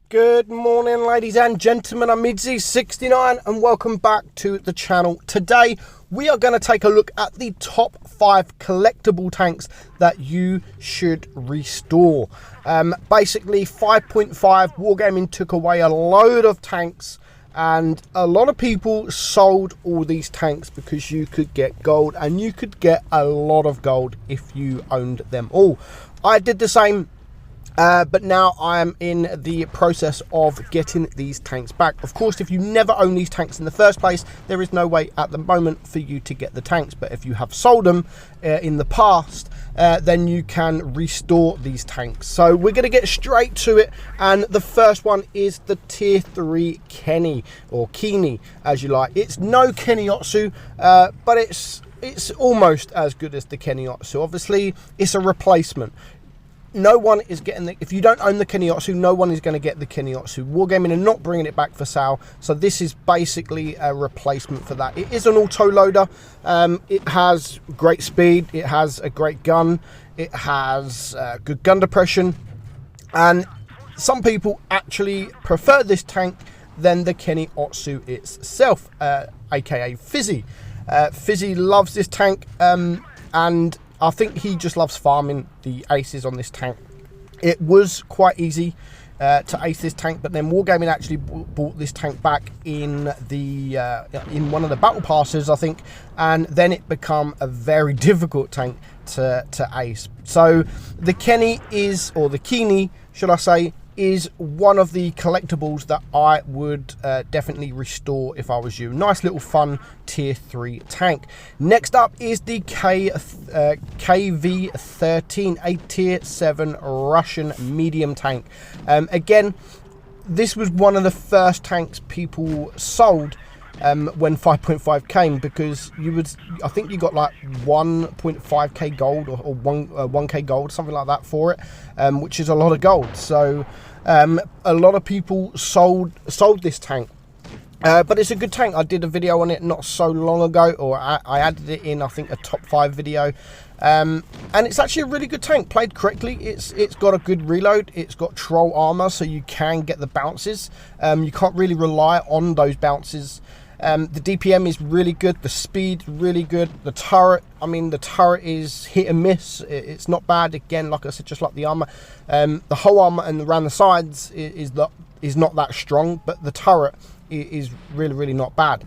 Good morning, ladies and gentlemen. I'm meadsyreplays and welcome back to the channel. Today we are going to take a look at the top 5 collectible tanks that you should restore. Basically 5.5 Wargaming took away a load of tanks, and a lot of people sold all these tanks because you could get gold, and you could get a lot of gold if you owned them all. I did the same. But now I am in the process of getting these tanks back. Of course, if you never own these tanks in the first place, there is no way at the moment for you to get the tanks. But if you have sold them in the past, then you can restore these tanks. So we're going to get straight to it. And the first one is the Tier 3 Kenny, or Kini, as you like. It's no Kennyotsu, but it's almost as good as the Kennyotsu. Obviously, it's a replacement. No one is getting if you don't own the Kennyotsu, no one is going to get the Kennyotsu. Wargaming are not bringing it back for sale, so this is basically a replacement for that. It is an auto loader. It has great speed, it has a great gun, it has good gun depression, and some people actually prefer this tank than the Kennyotsu itself, aka Fizzy. Fizzy loves this tank, and I think he just loves farming the aces on this tank. It was quite easy to ace this tank, but then Wargaming actually bought this tank back in the in one of the battle passes, I think, and then it became a very difficult tank to ace. So the Kenny is, or the Kini, should I say, is one of the collectibles that I would definitely restore if I was you. Nice little fun Tier 3 tank. Next up is the KV-13, a Tier 7 Russian medium tank. Again, this was one of the first tanks people sold when 5.5 came, because I think you got like 1.5k gold or 1k gold, something like that for it, which is a lot of gold. So a lot of people sold this tank, but it's a good tank. I did a video on it not so long ago, or I added it in, I think, a top 5 video, and it's actually a really good tank. Played correctly, it's got a good reload, it's got troll armor, so you can get the bounces. You can't really rely on those bounces. The DPM is really good, the speed really good, the turret, I mean, the turret is hit and miss, it's not bad. Again, like I said, just like the armor, the whole armor and around the sides is not that strong, but the turret is really not bad.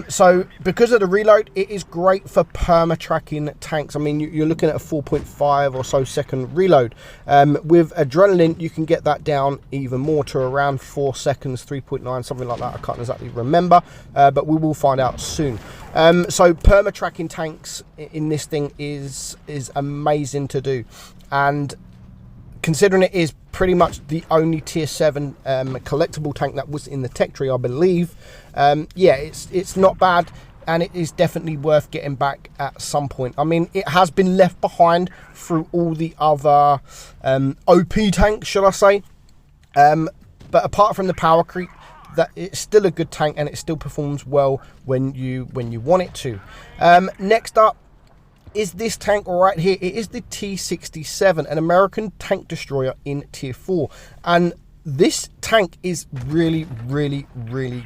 So because of the reload, it is great for perma tracking tanks. I mean, you're looking at a 4.5 or so second reload. With adrenaline, you can get that down even more to around 4 seconds, 3.9, something like that. I can't exactly remember, but we will find out soon. So perma tracking tanks in this thing is amazing to do, and considering it is pretty much the only Tier 7 collectible tank that was in the tech tree, I believe, yeah, it's not bad, and it is definitely worth getting back at some point. I mean, it has been left behind through all the other OP tanks, should I say, but apart from the power creep, that it's still a good tank, and it still performs well when you want it to. Next up is this tank right here. It is the T-67, an American tank destroyer in Tier 4, and this tank is really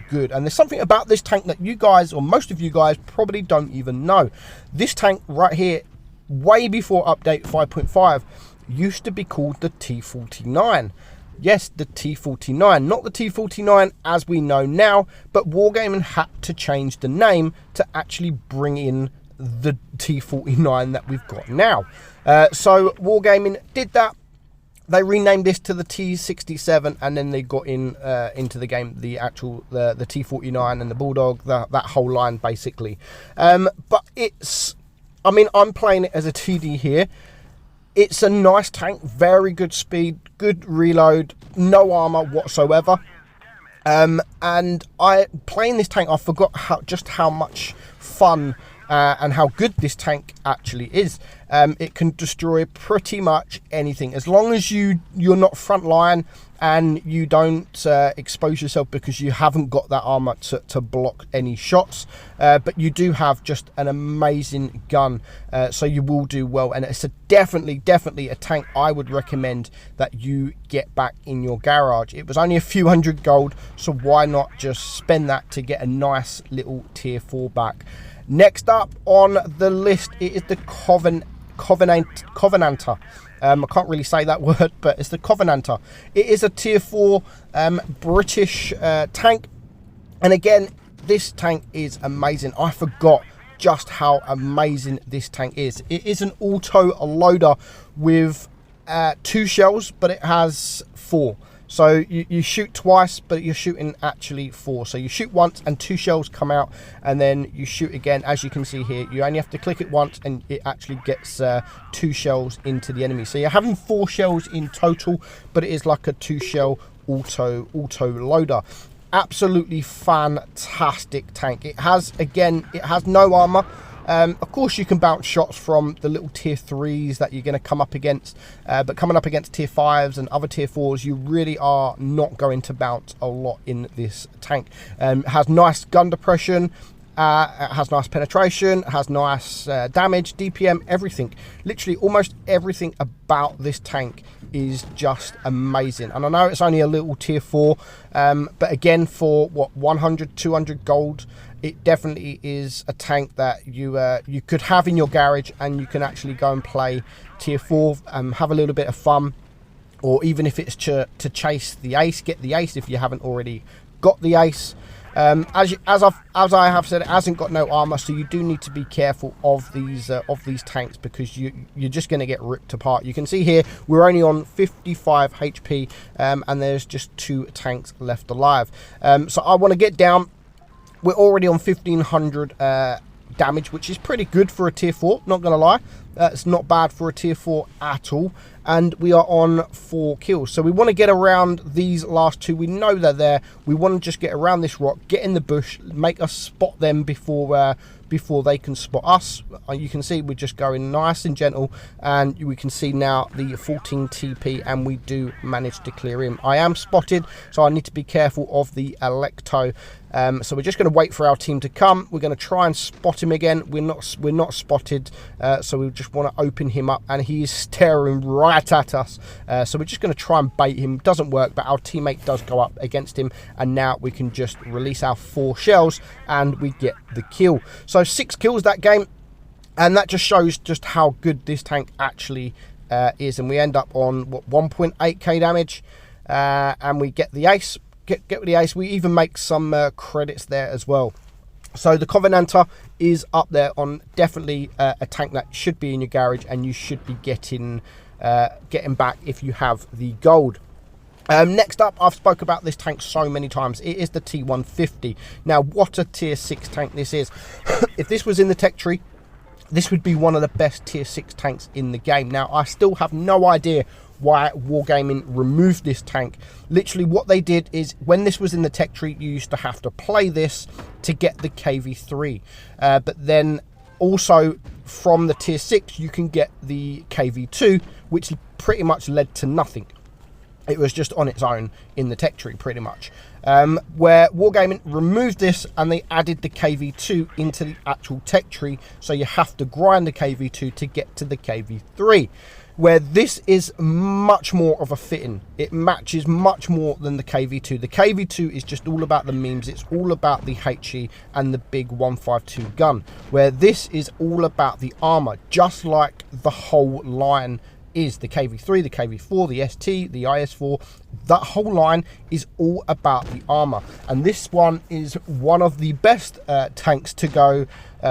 good. And there's something about this tank that you guys, or most of you guys, probably don't even know. This tank right here, way before update 5.5, used to be called the T-49. Yes, the T-49, not the T-49 as we know now, but Wargaming had to change the name to actually bring in the T-49 that we've got now. So Wargaming did that. They renamed this to the T-67, and then they got into the game the T-49 and the Bulldog, that whole line basically. But it's, I mean, I'm playing it as a TD here. It's a nice tank, very good speed, good reload, no armor whatsoever. And playing this tank, I forgot just how much fun and how good this tank actually is. It can destroy pretty much anything, as long as you're not front line and you don't expose yourself because you haven't got that armor to block any shots, but you do have just an amazing gun, so you will do well. And it's definitely a tank I would recommend that you get back in your garage. It was only a few hundred gold, so why not just spend that to get a nice little tier 4 back. Next up on the list, it is the Covenanter. I can't really say that word, but it's the Covenanter. It is a tier 4 British tank. And again, this tank is amazing. I forgot just how amazing this tank is. It is an auto loader with 2 shells, but it has 4. So you shoot twice, but you're shooting actually 4. So you shoot once and 2 shells come out, and then you shoot again. As you can see here, you only have to click it once and it actually gets 2 shells into the enemy. So you're having 4 shells in total, but it is like a 2 shell auto loader. Absolutely fantastic tank. It has no armor. Of course, you can bounce shots from the little tier 3s that you're going to come up against, but coming up against tier 5s and other tier 4s, you really are not going to bounce a lot in this tank. It has nice gun depression, it has nice penetration, it has nice damage, DPM, everything. Literally almost everything about this tank is just amazing. And I know it's only a little tier 4, but again, for what, 100, 200 gold, it definitely is a tank that you could have in your garage, and you can actually go and play tier 4, have a little bit of fun, or even if it's to chase the ace, get the ace if you haven't already got the ace. As I have said, it hasn't got no armor, so you do need to be careful of these tanks, because you're just going to get ripped apart. You can see here we're only on 55 HP, and there's just 2 tanks left alive. So I want to get down. We're already on 1500 damage, which is pretty good for a tier 4, not gonna lie. It's not bad for a tier 4 at all. And we are on 4 kills, so we want to get around these last 2. We know they're there. We want to just get around this rock, get in the bush, make us spot them before they can spot us. You can see we're just going nice and gentle, and we can see now the 14 TP, and we do manage to clear him. I am spotted, so I need to be careful of the Electo. So we're just going to wait for our team to come. We're going to try and spot him again. We're not spotted, so we just want to open him up, and he is staring right at us. So we're just going to try and bait him. Doesn't work, but our teammate does go up against him, and now we can just release our 4 shells, and we get the kill. So 6 kills that game, and that just shows just how good this tank actually is. And we end up on what, 1.8k damage, and we get the ace. Get the ace. We even make some credits there as well. So the Covenanter is up there on definitely a tank that should be in your garage, and you should be getting back if you have the gold. Next up, I've spoke about this tank so many times. It is the T150. Now, what a tier 6 tank this is. If this was in the tech tree, this would be one of the best tier 6 tanks in the game. Now, I still have no idea why Wargaming removed this tank. Literally what they did is, when this was in the tech tree, you used to have to play this to get the KV3, but then also from the tier 6 you can get the KV2, which pretty much led to nothing. It was just on its own in the tech tree pretty much, where Wargaming removed this and they added the KV2 into the actual tech tree, so you have to grind the KV2 to get to the KV3, where this is much more of a fitting. It matches much more than the KV2. The KV2 is just all about the memes. It's all about the HE and the big 152 gun, where this is all about the armor, just like the whole line is. The KV3, the KV4, the ST, the IS4, that whole line is all about the armor. And this one is one of the best tanks to go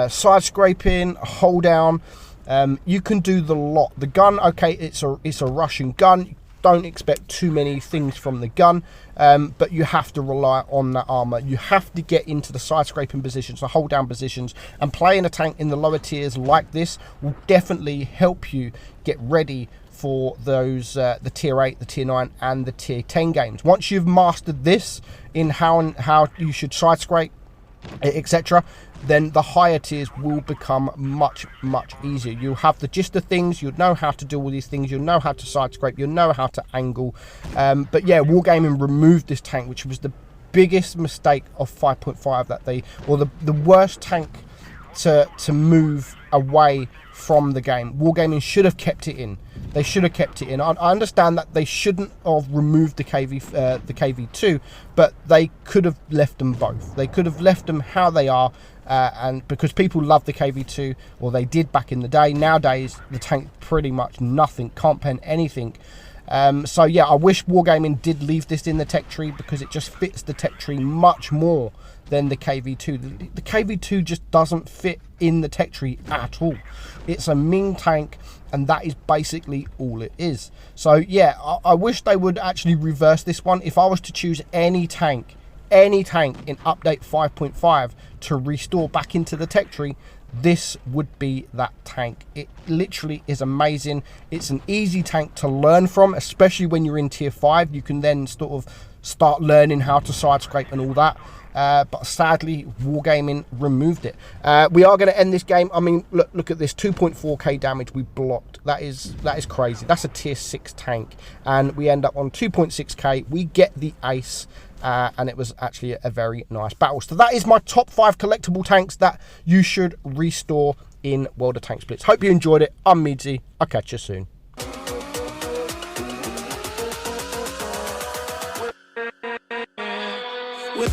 side scraping, hold down. You can do the lot. The gun, okay, it's a Russian gun. Don't expect too many things from the gun, but you have to rely on that armor. You have to get into the side scraping positions, the hold down positions, and playing a tank in the lower tiers like this will definitely help you get ready for those the tier 8, the tier 9 and the tier 10 games. Once you've mastered this in how you should side scrape, etc., then the higher tiers will become much easier. You'll have the gist of things, you'll know how to do all these things, you'll know how to side scrape, you'll know how to angle. But yeah, Wargaming removed this tank, which was the biggest mistake of 5.5 that they, or the worst tank to move away from the game. Wargaming should have kept it in. They should have kept it in. I understand that they shouldn't have removed the KV2, but they could have left them both. They could have left them how they are, and because people love the KV2, or they did back in the day. Nowadays, the tank pretty much nothing, can't pen anything. So yeah, I wish Wargaming did leave this in the tech tree, because it just fits the tech tree much more than the KV2. The KV2 just doesn't fit in the tech tree at all. It's a Ming tank, and that is basically all it is. So yeah, I wish they would actually reverse this one. If I was to choose any tank in update 5.5 to restore back into the tech tree, this would be that tank. It literally is amazing. It's an easy tank to learn from, especially when you're in tier 5. You can then sort of start learning how to side scrape and all that. But sadly, Wargaming removed it. We are going to end this game. I mean, look at this, 2.4k damage we blocked. That is crazy. That's a tier 6 tank, and we end up on 2.6k. We get the ace. And it was actually a very nice battle. So that is my top 5 collectible tanks that you should restore in World of Tank Splits. Hope you enjoyed it. I'm Meadsy. I'll catch you soon. With